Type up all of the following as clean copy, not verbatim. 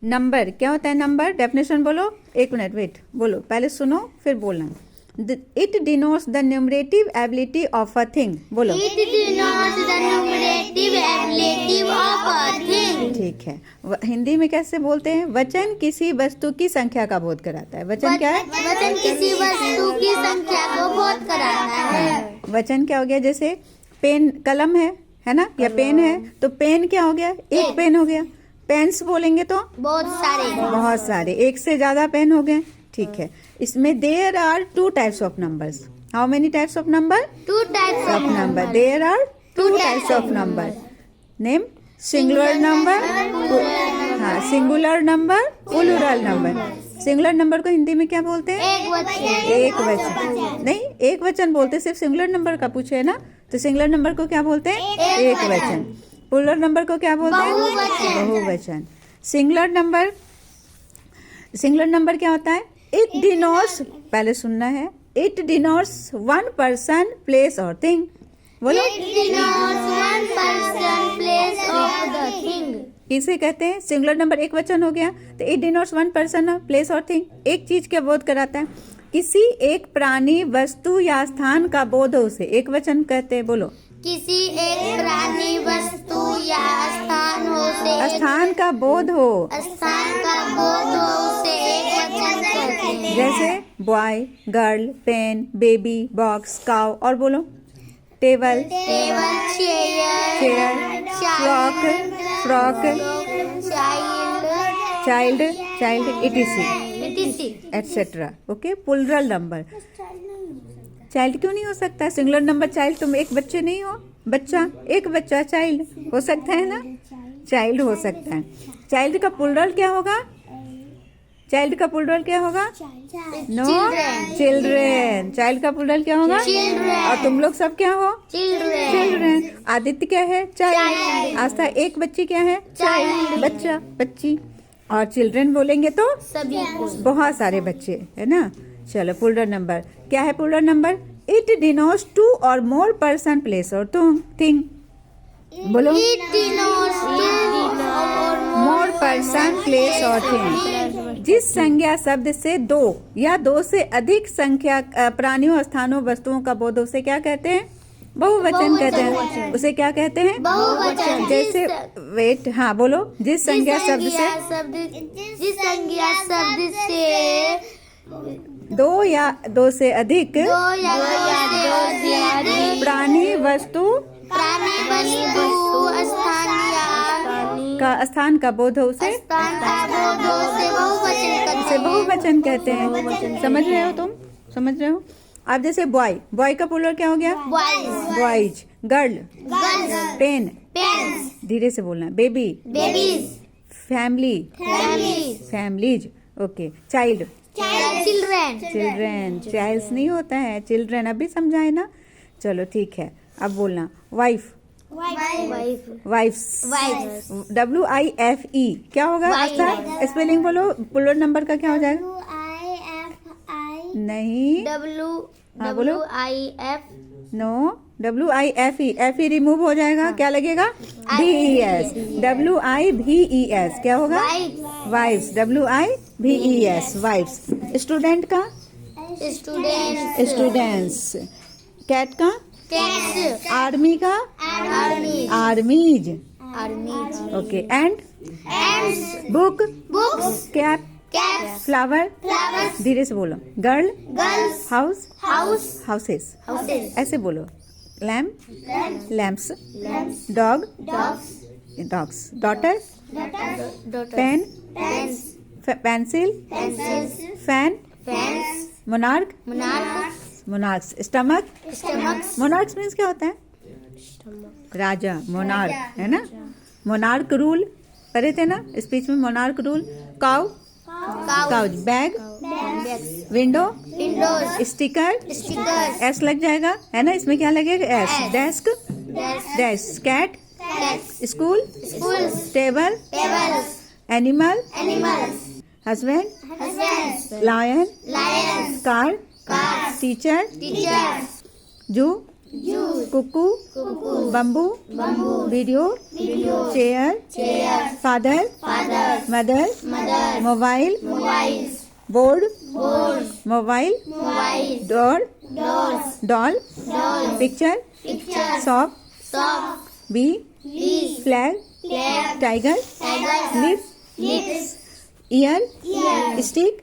Number क्या होता है? नंबर डेफिनेशन बोलो। एक मिनट वेट, बोलो पहले सुनो फिर बोलना। It denotes the numerative ability of a thing. बोलो। It denotes the numerative ability of a thing. ठीक है। हिंदी में कैसे बोलते हैं? वचन किसी वस्तु की संख्या का बोध कराता है। वचन क्या है? वचन किसी वस्तु की संख्या को बोध कराता है। वचन क्या हो गया? जैसे पेन, कलम है ना, या पेन है, तो पेन क्या हो गया? एक पेन हो गया। पेन्स बोलेंगे तो बहुत सारे, एक से ज्यादा पेन हो गए। ठीक है। इसमें there are 2 types of numbers. How many types of number? 2 types of number. There are 2 types of number. Name singular number, हाँ singular number, plural number. Singular number को हिंदी में क्या बोलते हैं? एक वचन। नहीं, एक वचन बोलते, सिर्फ सिंगुलर नंबर का पूछे है ना, तो सिंगुलर नंबर को क्या बोलते हैं? एक वचन। प्लूरल नंबर को क्या बोलते हैं? बहुवचन। सिंगुलर नंबर क्या होता है? इट डिनोट्स, पहले सुनना है, it denotes one person, place और थिंग। बोलो। It denotes one person, place of the thing. इसे कहते हैं सिंगुलर नंबर, एक वचन हो गया, तो it denotes one person, place और थिंग, एक चीज का बोध कराता है। किसी एक प्राणी, वस्तु या स्थान का बोध हो उसे एक वचन कहते हैं। बोलो। किसी एक प्राणी, वस्तु या स्थान हो से स्थान का बोध हो, स्थान का बोध हो उसे एक वचन कहते हैं। जैसे boy, girl, pen, baby, box, cow, और बोलो। Table, table, chair, frock, child, etc, etcetera. Okay. Plural number, child क्यों नहीं हो सकता? सिंगुलर नंबर चाइल्ड, तुम एक बच्चे नहीं हो, बच्चा, एक बच्चा, चाइल्ड हो सकता है ना, चाइल्ड हो सकता है। चाइल्ड का प्लूरल क्या होगा? चाइल्ड का प्लूरल क्या होगा? No, children. चाइल्ड का प्लूरल क्या होगा? और तुम लोग सब क्या हो? चिल्ड्रेन। आदित्य क्या है? चाइल्ड। आस्था, एक बच्ची क्या है? चाइल्ड, बच्चा, बच्ची। और चिल्ड्रेन बोलेंगे तो सभी को। बहुत सारे बच्चे, है ना। चलो, प्लूरल नंबर क्या है? प्लूरल नंबर इट डिनोट्स 2 और मोर पर्सन, प्लेस और थिंग। बोलो। It denotes more person, place और थिंग। जिस संज्ञा शब्द से 2 या 2 से अधिक संख्या प्राणियों, स्थानों, वस्तुओं का बोध, उसे क्या कहते हैं? बहुवचन कहते हैं। उसे क्या कहते हैं? बहुवचन। जैसे वेट, हाँ बोलो। जिस संज्ञा शब्द से जिस संज्ञा शब्द से 2 या 2 से अधिक प्राणी, वस्तु का स्थान का बोध हो, उसे बहुवचन कहते हैं। समझ रहे हो तुम? समझ रहे हो? अब जैसे बॉय का प्लूरल क्या हो गया? बॉयज। गर्ल, पेन, धीरे से बोलना। Baby, family, families. Okay. Child, children. Childs नहीं होता है, चिल्ड्रेन। अभी समझाए ना। चलो ठीक है, अब बोलना। वाइफ, वाइफ्स, WIFE क्या होगा? स्पेलिंग बोलो। प्लूरल नंबर का क्या हो जाएगा? नहीं, हाँ बोलो। नो, WIFE, FE रिमूव हो जाएगा, क्या लगेगा? VES, WIVES क्या होगा? Wifes, WIVES, wifes. स्टूडेंट का? स्टूडेंट्स। कैट का? आर्मी का? Armies. Okay. And book, cap, flower, धीरे से बोलो। गर्ल, हाउस, हाउसेस, ऐसे बोलो। Lamp, lamps, dog, dogs. Daughter, pen, pencil, fan, monarch, monarchs. Stomach, monarchs means क्या होता है? राजा, मोनार्क, है ना। मोनार्क रूल करे थे ना स्पीच में, monarch rule. Cow, couch. Bag, window, sticker, S लग जाएगा, है ना। इसमें क्या लगेगा? S. Desk, desk. Cat, school, table, animal, husband, lion, car, teacher, zoo, cuckoo, bamboo, video, chair, father, mother, mobile, board, mobile, door, doll, picture, shop, bee, flag, tiger, lips, ear, stick,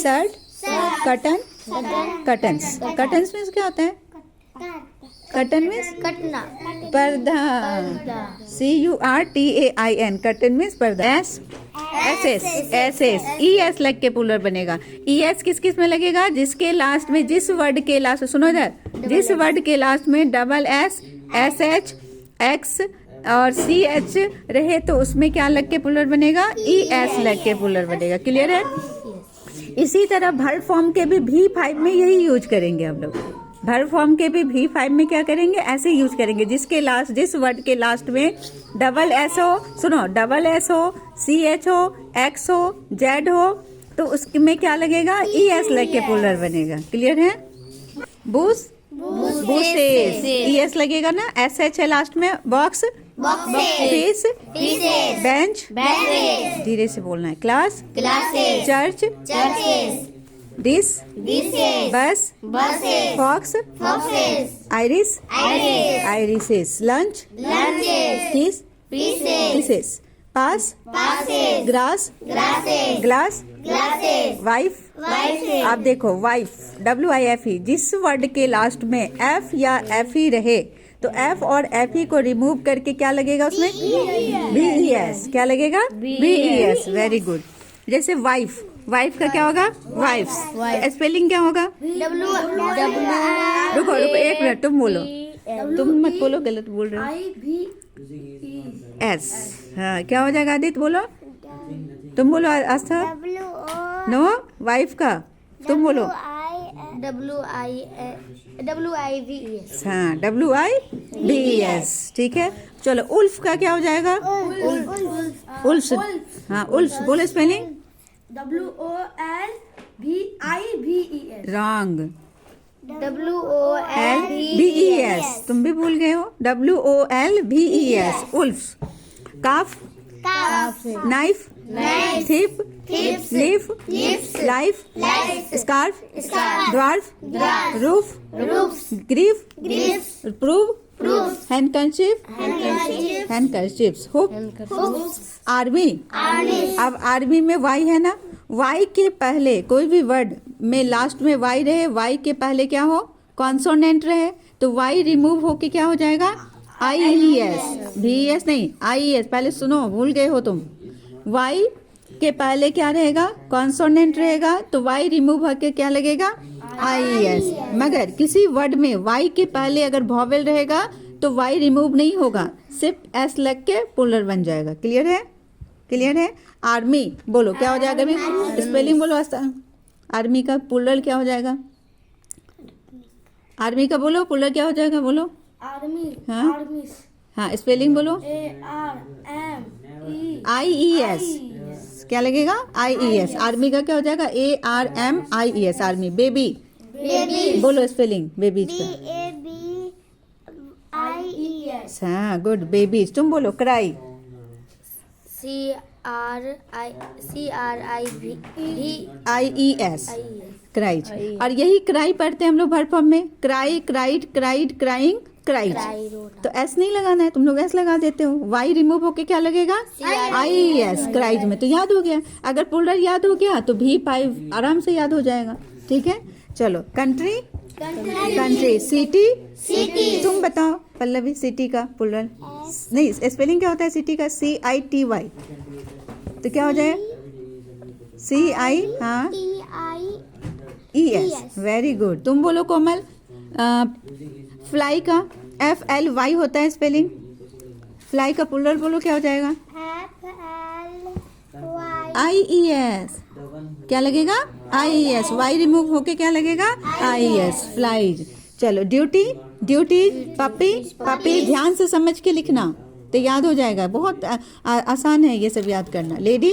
shirt, curtain, curtains. Curtains means क्या होता है? Curtain means कटना, पर्दा। CURTAIN, curtain means पर्दा। S ES लग के puller बनेगा। ES किस किस में लगेगा? जिसके लास्ट में, जिस वर्ड के लास्ट, सुनो इधर, जिस वर्ड के लास्ट में डबल S, SH, X और CH रहे तो उसमें क्या लग के पुलर बनेगा? ES लग के पुलर बनेगा। क्लियर है? इसी तरह भर फॉर्म के भी V5 में यही यूज करेंगे हम लोग। भर फॉर्म के भी V5 में क्या करेंगे? ऐसे यूज करेंगे। जिसके लास्ट, जिस वर्ड के लास्ट में डबल S हो, सुनो, डबल S हो, CH हो, X हो, Z हो, तो उसमें क्या लगेगा? ES लग के पुलर बनेगा। क्लियर है? बूस, बूसेस, ES लगेगा ना। SH है लास्ट में। बॉक्स, फीस, बेंच, धीरे से बोलना है। क्लास, चर्च, डिश, बस, फॉक्स, आइरिस, आइरिसेस, लंच, किस, किसेस, पास, ग्रास, ग्लास, वाइफ। आप देखो, वाइफ, WIFE, जिस वर्ड के लास्ट में F या FE रहे तो F और FE को रिमूव करके क्या लगेगा उसमें? BES। क्या लगेगा? BES। Very good. जैसे वाइफ, वाइफ का क्या होगा? वाइफ्स। स्पेलिंग क्या होगा? रुको एक मिनट, तुम बोलो, तुम मत बोलो, गलत बोल रहे हो। S। हाँ, क्या हो जाएगा? आदित्य बोलो, तुम बोलो। आस्था, नो, वाइफ का तुम बोलो। WIVES। हाँ, WIVES। ठीक है, चलो। उल्फ का क्या हो जाएगा? उल्फ। हाँ, उल्फ बोलो स्पेलिंग। WOLVIVES। रॉन्ग। WOLVES। तुम भी भूल गए हो। WOLVES, wolf. Calf, knife, thief, leaf, life, scarf, dwarf, roof, grief, proof, handkerchief, handkerchiefs, hook, army. अब आर्मी में वाई है ना, वाई के पहले कोई भी वर्ड में लास्ट में वाई रहे, वाई के पहले क्या हो? कॉन्सोनेंट रहे, तो वाई रिमूव होके क्या हो जाएगा? IES। VES नहीं, IES। पहले सुनो, भूल गए हो तुम। वाई के पहले क्या रहेगा? कॉन्सोनेंट रहेगा, तो वाई रिमूव होके क्या लगेगा? IES। मगर किसी वर्ड में वाई के पहले अगर वॉवेल रहेगा तो वाई रिमूव नहीं होगा, सिर्फ S लग के पुलर बन जाएगा। क्लियर है? क्लियर है? आर्मी बोलो, क्या हो जाएगा? स्पेलिंग बोलो। आर्मी का पुलर क्या हो जाएगा? आर्मी का बोलो, पुलर क्या हो जाएगा? बोलो। आर्मी। हाँ, स्पेलिंग बोलो। IES। क्या लगेगा? IES। आर्मी का क्या हो जाएगा? ARMIES, army. बेबी बोलो, स्पेलिंग बेबीज का। BABIES। हाँ, गुड। बेबीज। तुम बोलो। Cry, CRIVES, cries. और यही क्राई पढ़ते हैं हम लोग भर फॉर्म में। Cry, cried, cried, crying, cries. तो S नहीं लगाना है, तुम लोग S लगा देते हो। वाई रिमूव होके क्या लगेगा? IES, क्राइज में। तो याद हो गया। अगर पुलर याद हो गया तो V5 आराम से याद हो जाएगा। ठीक है, चलो। Country, country. सिटी, तुम बताओ पल्लवी, सिटी का पुलर नहीं, स्पेलिंग क्या होता है सिटी का? CITY। तो क्या हो जाए? CI, हाँ, ES। Very good. तुम बोलो कोमल। फ्लाई का FLY होता है स्पेलिंग। फ्लाई का पुलर बोलो, क्या हो जाएगा? IES। क्या लगेगा? IES। वाई रिमूव होके क्या लगेगा? IES, flies. चलो। Duty, duties, puppy, puppy. ध्यान से समझ के लिखना तो याद हो जाएगा। बहुत आसान है ये सब याद करना। Lady,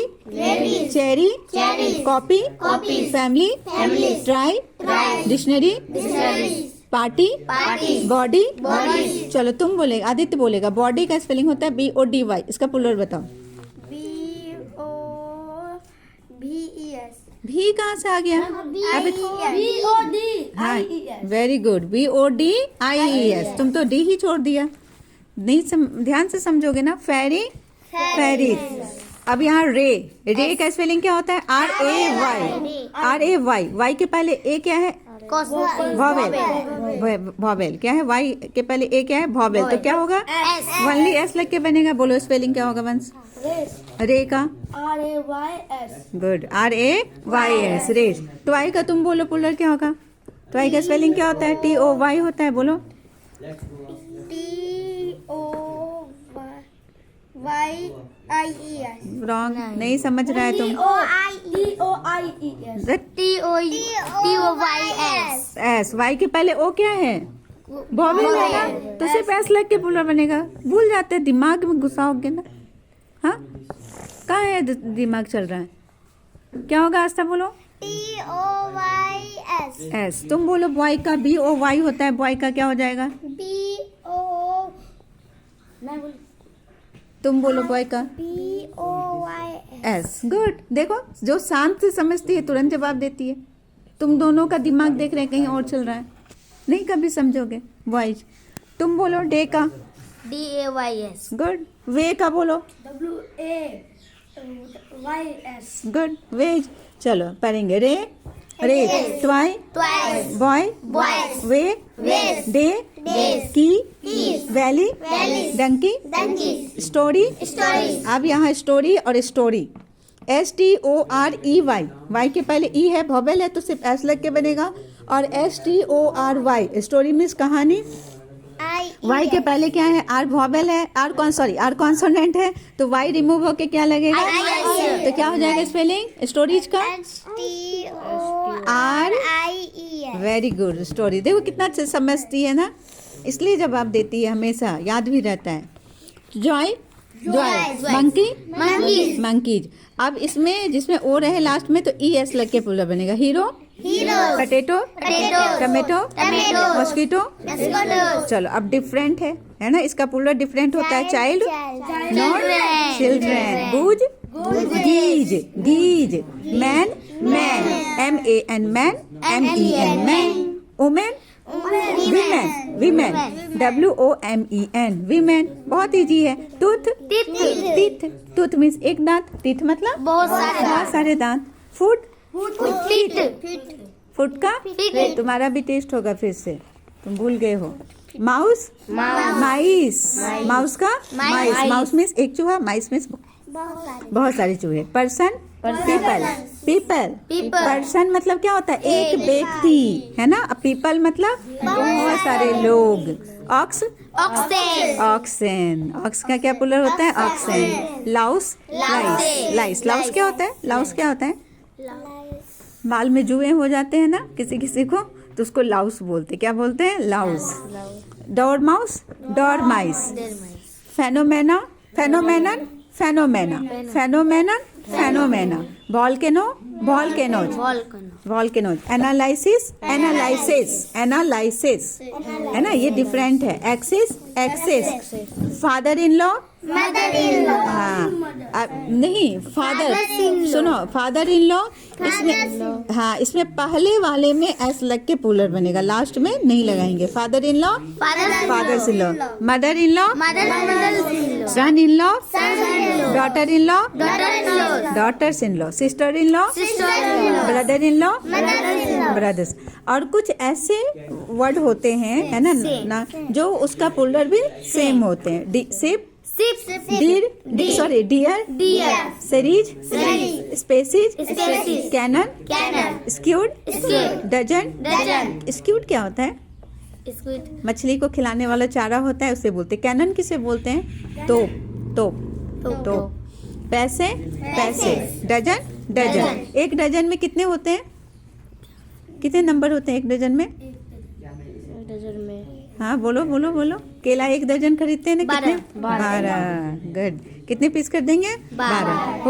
cherry, copy, family, try, dictionary, party, party, body, body. चलो तुम बोलेगा, आदित्य बोलेगा बॉडी का स्पेलिंग होता है BODY, इसका प्लूरल बताओ। BOVES। भी कहाँ से आ गया? अभी हाँ, वेरी गुड, BODIES। तुम तो डी ही छोड़ दिया, नहीं ध्यान से समझोगे ना। फेरी, फेरीज। अब यहाँ रे का स्पेलिंग क्या होता है? RAY। वाई के पहले ए क्या है? वॉवेल। वॉवेल क्या है? वाई के पहले ए क्या है? वॉवेल। तो क्या होगा? ओनली एस लग के बनेगा। बोलो स्पेलिंग क्या होगा वंश? रे का RAYS। Good, RAYS, rays. ट्वाई का तुम बोलो प्लूरल क्या होगा? ट्वाई का स्पेलिंग क्या होता है? TOY होता है, बोलो। TOYIES। रॉन्ग, नहीं समझ रहा है तुम। TOYS। एस, वाई के पहले ओ क्या है? वॉवेल है ना, तो सिर्फ एस लग के प्लूरल बनेगा। भूल जाते हैं, दिमाग में घुसाओगे ना। हाँ, कहाँ है दिमाग चल रहा है? क्या होगा आस्था बोलो? TOYS। एस। तुम बोलो बॉय का BOY होता है, बॉय का क्या हो जाएगा? तुम बोलो बॉय का BOYS। एस। गुड। देखो, जो शांत से समझती है तुरंत जवाब देती है। तुम दोनों का दिमाग देख रहे हैं कहीं और चल रहा है, नहीं कभी समझोगे। बॉयज। तुम बोलो डे का DAYS। गुड। वे का बोलो WAYS। गुड। वेज। चलो पढ़ेंगे। रे, ट्वाई, Twice। Boy, Boys। Way, Ways। Day, Days। Key, Keys। Valley, Valleys। Donkey, Donkeys। Story. Stories। अब यहाँ स्टोरी और स्टोरी, STOREY। वाई के पहले ई है, वॉवेल है, तो सिर्फ एस लग के बनेगा। और STORY, स्टोरी मीन्स कहानी। वाई के पहले क्या है? आर वॉवेल है, आर कॉन्सोनेंट है, तो वाई रिमूव होके क्या लगेगा? तो क्या हो जाएगा स्पेलिंग स्टोरीज का? STORIES। Very good. स्टोरी। देखो कितना अच्छे समझती है ना, इसलिए जवाब देती है, हमेशा याद भी रहता है। Joy, monkey, Monkeys। मंकीज। अब इसमें जिसमें ओ रहे लास्ट में, तो ES लग के प्लूरल बनेगा। Hero, Heroes। Potato, Potatoes। Tomato, Tomatoes। Mosquito. Mosquitoes। चलो अब डिफरेंट है ना, इसका प्लूरल डिफरेंट होता है। Child, not, children. Goose, geese, man, MAN, man, MEN, man. Woman, women, WOMEN, women. बहुत इजी है। टूथ मीन्स एक दांत, टीथ मतलब बहुत सारे दांत। फूड का तुम्हारा भी टेस्ट होगा फिर से, तुम भूल गए हो। माउस, माउस का माउस मीन्स एक चूहा, माइस मीन्स बहुत सारे चूहे। Person, people. पर्सन मतलब क्या होता है? एक व्यक्ति, है ना। पीपल मतलब बहुत सारे लोग। ऑक्सेन का क्या प्लूरल होता है? ऑक्सेन। लाउस, लाइस क्या होता है? लाउस क्या होता है? बाल में जुए हो जाते हैं ना किसी को, तो उसको लाउस बोलते। क्या बोलते हैं? लाउस। डॉरमाउस, डॉरमाइस। फेनोमेना। वॉल्केनोज। एनालिसिस, है ना, ये डिफरेंट है। एक्सेस। फादर इन लॉ, हाँ, नहीं फादर, सुनो, फादर इन लॉ। इसमें पहले वाले में एस लग के प्लूरल बनेगा, लास्ट में नहीं लगाएंगे। Father in law, fathers in law. Mother in law, son in law, daughter in law, daughters in law. Sister in law, brother in law, brothers. और कुछ ऐसे वर्ड होते हैं, है ना, जो उसका प्लूरल भी सेम होते हैं। Deer, series, species, cannon, squid, dozen. Squid क्या होता है? मछली को खिलाने वाला चारा होता है, उसे बोलते हैं। कैनन किसे बोलते हैं? तोप। पैसे, डजन। एक डजन में कितने होते हैं? कितने नंबर होते हैं एक डजन में? हाँ बोलो। केला एक दर्जन खरीदते हैं ना, कितने? 12। गुड। कितने पीस कर देंगे? 12।